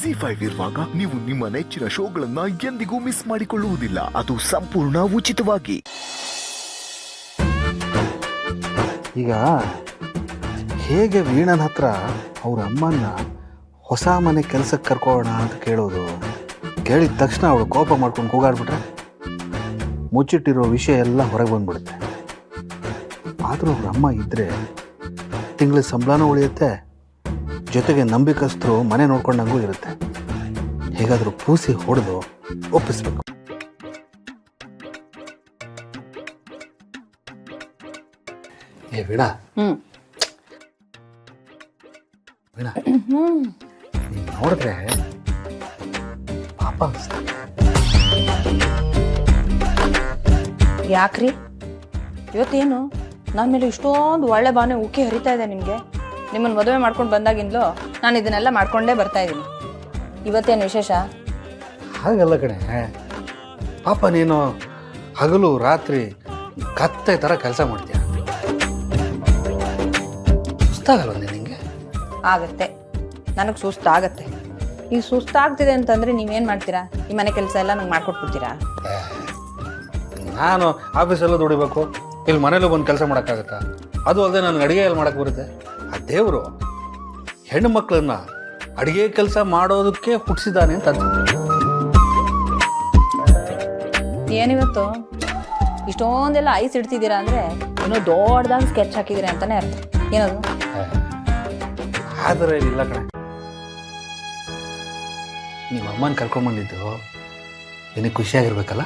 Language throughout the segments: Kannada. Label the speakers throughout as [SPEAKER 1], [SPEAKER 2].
[SPEAKER 1] ZEE5 ಇರುವಾಗ ನೀವು ನಿಮ್ಮ ನೆಚ್ಚಿನ ಶೋಗಳನ್ನ ಎಂದಿಗೂ ಮಿಸ್ ಮಾಡಿಕೊಳ್ಳುವುದಿಲ್ಲ. ಅದು ಸಂಪೂರ್ಣ ಉಚಿತವಾಗಿ.
[SPEAKER 2] ಈಗ ಹೇಗೆ ವೀಣನ ಹತ್ರ ಅವ್ರ ಅಮ್ಮನ್ನ ಹೊಸ ಮನೆ ಕೆಲಸಕ್ಕೆ ಕರ್ಕೋಣ ಅಂತ ಕೇಳೋದು, ಕೇಳಿದ ತಕ್ಷಣ ಅವಳು ಕೋಪ ಮಾಡ್ಕೊಂಡು ಕೂಗಾಡ್ಬಿಟ್ರೆ ಮುಚ್ಚಿಟ್ಟಿರೋ ವಿಷಯ ಎಲ್ಲ ಹೊರಗೆ ಬಂದ್ಬಿಡುತ್ತೆ. ಆದರೂ ಅವ್ರ ಅಮ್ಮ ಇದ್ದರೆ ತಿಂಗಳ ಸಂಬಳನೂ ಉಳಿಯುತ್ತೆ, ಜೊತೆಗೆ ನಂಬಿಕಸ್ಥರು ಮನೆ ನೋಡ್ಕೊಂಡಂಗೂ ಇರುತ್ತೆ. ಹೇಗಾದರೂ ಪೂಸಿ ಹೊಡೆದು ಒಪ್ಪಿಸ್ಬೇಕು. ಏ ವೀಣಾ, ವೀಣಾ, ನೀನ್ ನೋಡಿದ್ರೆ ಪಾಪ ಅನ್ಸುತ್ತೆ.
[SPEAKER 3] ಯಾಕ್ರಿ ಇವತ್ತೇನು ನನ್ನ ಮೇಲೆ ಇಷ್ಟೊಂದು ಒಳ್ಳೆ ಭಾವನೆ ಉಕ್ಕಿ ಹರಿತಾ ಇದೆ ನಿಮಗೆ? ನಿಮ್ಮನ್ನು ಮದುವೆ ಮಾಡ್ಕೊಂಡು ಬಂದಾಗಿಂದಲೂ ನಾನು ಇದನ್ನೆಲ್ಲ ಮಾಡ್ಕೊಂಡೇ ಬರ್ತಾ ಇದ್ದೀನಿ. ಇವತ್ತೇನು ವಿಶೇಷ?
[SPEAKER 2] ಹಾಗಲ್ಲ ಕಣೆ, ಪಾಪ ನೀನು ಹಗಲು ರಾತ್ರಿ ಕತ್ತೆ ಥರ ಕೆಲಸ ಮಾಡ್ತೀಯ. ಸುಸ್ತಾಗಲ್ಲ ನಿನಗೆ?
[SPEAKER 3] ಆಗತ್ತೆ, ನನಗೆ ಸುಸ್ತಾಗತ್ತೆ. ಈಗ ಸುಸ್ತಾಗ್ತಿದೆ ಅಂತಂದರೆ ನೀವೇನು ಮಾಡ್ತೀರಾ? ಈ ಮನೆ ಕೆಲಸ ಎಲ್ಲ ನಂಗೆ ಮಾಡ್ಕೊಟ್ಬಿಡ್ತೀರಾ?
[SPEAKER 2] ನಾನು ಆಫೀಸಲ್ಲೂ ದುಡಿಬೇಕು, ಇಲ್ಲಿ ಮನೇಲೂ ಬಂದು ಕೆಲಸ ಮಾಡೋಕ್ಕಾಗತ್ತಾ? ಅದು ಅಲ್ಲದೆ ನನಗೆ ಅಡುಗೆ ಎಲ್ಲಿ ಮಾಡೋಕ್ಕೆ ಬರುತ್ತೆ? ಆ ದೇವರು ಹೆಣ್ಣು ಮಕ್ಕಳನ್ನ ಅಡುಗೆ ಕೆಲಸ ಮಾಡೋದಕ್ಕೆ ಹುಟ್ಟಿಸಿದ್ದಾನೆ ಅಂತ ಅನ್ಸುತ್ತೆ.
[SPEAKER 3] ಏನಿವತ್ತು ಇಷ್ಟೊಂದೆಲ್ಲ ಐಸ್ ಇಡ್ತಿದ್ದೀರಾ ಅಂದರೆ ಇನ್ನೂ ದೊಡ್ಡದಾಗಿ ಸ್ಕೆಚ್ ಹಾಕಿದ್ದೀರಾ ಅಂತಲೇ ಅರ್ಥ. ಏನದು?
[SPEAKER 2] ಆದರೆ ಇಲ್ಲ ಕಣೆ, ನಿಮ್ಮ ಅಮ್ಮನ ಕರ್ಕೊಂಡ್ಬಂದಿದ್ದು ನಿನಗೆ ಖುಷಿಯಾಗಿರ್ಬೇಕಲ್ಲ?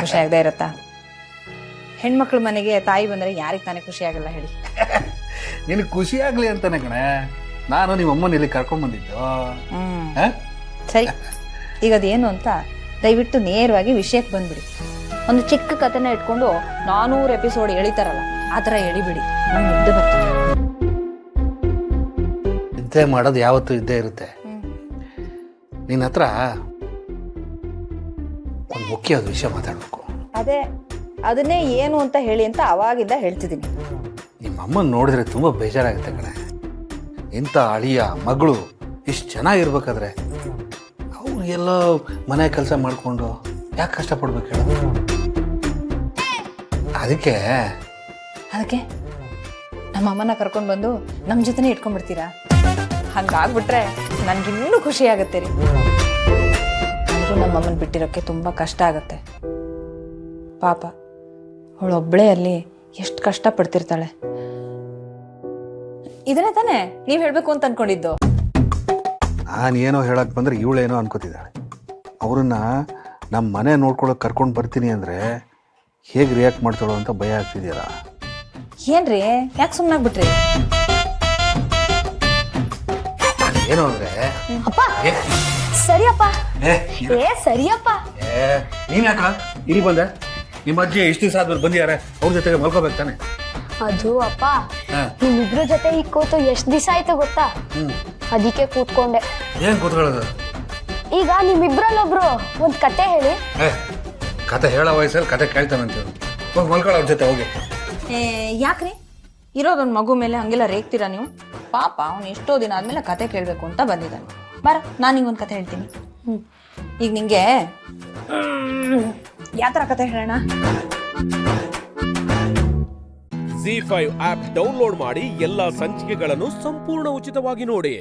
[SPEAKER 3] ಖುಷಿಯಾಗದೇ ಇರುತ್ತಾ? ಹೆಣ್ಮಕ್ಳ ಮನೆಗೆ ತಾಯಿ ಬಂದರೆ ಯಾರಿಗೆ ತಾನೇ ಖುಷಿ ಆಗಲ್ಲ ಹೇಳಿ?
[SPEAKER 2] ನಿನಗೆ ಖುಷಿ ಆಗಲಿ ಅಂತಾನೆ ಕಣೆ ನಾನು ನಿಮ್ಮ ಅಮ್ಮನ ಇಲ್ಲಿ ಕರ್ಕೊಂಡ್ಬಂದಿದ್ದು.
[SPEAKER 3] ಸರಿ, ಈಗ ಅದೇನು ಅಂತ ದಯವಿಟ್ಟು ನೇರವಾಗಿ ವಿಷಯಕ್ಕೆ ಬಂದ್ಬಿಡಿ. ಒಂದು ಚಿಕ್ಕ ಕಥೆನ ಇಟ್ಕೊಂಡು 400 ಎಪಿಸೋಡ್ ಎಳಿತಾರಲ್ಲ, ಆ ಥರ ಎಳಿಬಿಡಿ. ನಂಗೆ ನಿದ್ದೆ ಬರ್ತೀನಿ.
[SPEAKER 2] ನಿದ್ದೆ ಮಾಡೋದು ಯಾವತ್ತೂ ಇದ್ದೇ ಇರುತ್ತೆ. ನಿನ್ನ ಹತ್ರ ಒಂದು ಮುಖ್ಯವಾದ ವಿಷಯ ಮಾತಾಡಬೇಕು.
[SPEAKER 3] ಅದನ್ನೇ ಏನು ಅಂತ ಹೇಳಿ ಅಂತ ಅವಾಗಿಂದ ಹೇಳ್ತಿದ್ದೀನಿ.
[SPEAKER 2] ನಿಮ್ಮ ಅಮ್ಮನ ನೋಡಿದ್ರೆ ತುಂಬ ಬೇಜಾರಾಗುತ್ತೆ ಕಣೆ. ಇಂಥ ಅಳಿಯ ಮಗಳು ಇಷ್ಟು ಚೆನ್ನಾಗಿರ್ಬೇಕಾದ್ರೆ ಅವ್ರು ಎಲ್ಲೋ ಮನೆ ಕೆಲಸ ಮಾಡಿಕೊಂಡು ಯಾಕೆ ಕಷ್ಟಪಡ್ಬೇಕು ಹೇಳೋದು? ಅದಕ್ಕೆ
[SPEAKER 3] ನಮ್ಮ ಅಮ್ಮನ ಕರ್ಕೊಂಡು ಬಂದು ನಮ್ಮ ಜೊತೆನೇ ಇಟ್ಕೊಂಡ್ಬಿಡ್ತೀರಾ? ಹಂಗಾಗ್ಬಿಟ್ರೆ ನನಗಿನ್ನೂ ಖುಷಿ ಆಗುತ್ತೆ ರೀ. ನನಗೂ ನಮ್ಮ ಅಮ್ಮನ ಬಿಟ್ಟಿರೋಕ್ಕೆ ತುಂಬ ಕಷ್ಟ ಆಗುತ್ತೆ. ಪಾಪ ಅವಳೊಬ್ಬಳೇ ಅಲ್ಲಿ ಎಷ್ಟು ಕಷ್ಟಪಡ್ತಿರ್ತಾಳೆ. ಇದನ್ನೇ ತಾನೇ ನೀವು ಹೇಳಬೇಕು ಅಂತ ಅನ್ಕೊಂಡಿದ್ದು?
[SPEAKER 2] ನಾನೇನೋ ಹೇಳಕ್ಕೆ ಬಂದರೆ ಇವಳೇನೋ ಅನ್ಕೋತಿದ್ದಾಳೆ. ಅವ್ರನ್ನ ನಮ್ಮ ಮನೆ ನೋಡ್ಕೊಳಕ್ಕೆ ಕರ್ಕೊಂಡು ಬರ್ತೀನಿ ಅಂದರೆ ಹೇಗೆ ರಿಯಾಕ್ಟ್ ಮಾಡ್ತಾಳೋ ಅಂತ ಭಯ ಆಗ್ತಿದೆಯಲ್ಲ.
[SPEAKER 3] ಏನ್ರಿ, ಯಾಕೆ ಸುಮ್ಮನಾಗ್ಬಿಟ್ರಿ?
[SPEAKER 2] ಏನು ಅಂದರೆ
[SPEAKER 4] ಸರಿಯಪ್ಪ, ಸರಿಯಪ್ಪ.
[SPEAKER 2] ನೀನು ಯಾಕ ಇಲ್ಲಿ ಬಂದೆ? ನಿಮ್ಮ ಅಜ್ಜಿ ಎಷ್ಟು ದಿವಸ ಆದ್ಮೇಲೆ ಬಂದಿದ್ದಾರೆ, ಅವ್ರ ಜೊತೆಗೆ ಮಲ್ಕೋಬೇಕು ತಾನೆ?
[SPEAKER 4] ಅದು ಅಪ್ಪ, ನಿಮ್ಮಿಬ್ರ ಜೊತೆ ಈಗ ಕೂತು ಎಷ್ಟು ದಿವಸ ಆಯ್ತು ಗೊತ್ತಾ? ಅದಕ್ಕೆ ಕೂತ್ಕೊಂಡೆ.
[SPEAKER 2] ಏನ್ ಕೂತ್ಕೊಳ್ಳೋದು?
[SPEAKER 4] ಈಗ ನಿಮ್ಮಿಬ್ರಲ್ಲೊಬ್ರು ಒಂದು ಕತೆ ಹೇಳಿ.
[SPEAKER 2] ಕತೆ ಹೇಳೋ ವಯಸ್ಸಲ್ಲಿ ಕತೆ ಕೇಳ್ತಾನಂತ ಹೋಗಿ ಮಲ್ಕೊಳ್ಳೋ ಅವ್ರ ಜೊತೆ ಹೋಗಿ.
[SPEAKER 3] ಯಾಕ್ರಿ ಇರೋದೊಂದು ಮಗು ಮೇಲೆ ಹಂಗೆಲ್ಲ ರೇಗ್ತೀರಾ ನೀವು? ಪಾಪ ಅವ್ನು ಎಷ್ಟೋ ದಿನ ಆದ್ಮೇಲೆ ಕತೆ ಕೇಳಬೇಕು ಅಂತ ಬಂದಿದ್ದಾನೆ. ಬಾರ, ನಾನು ನಿಂಗೊಂದು ಕತೆ ಹೇಳ್ತೀನಿ. ಈಗ ನಿಂಗೆ ಯಾವ ಥರ ಕತೆ ಹೇಳೋಣ?
[SPEAKER 5] ZEE5 ಆಪ್ ಡೌನ್ಲೋಡ್ ಮಾಡಿ ಎಲ್ಲಾ ಸಂಚಿಕೆಗಳನ್ನು ಸಂಪೂರ್ಣ ಉಚಿತವಾಗಿ ನೋಡಿ.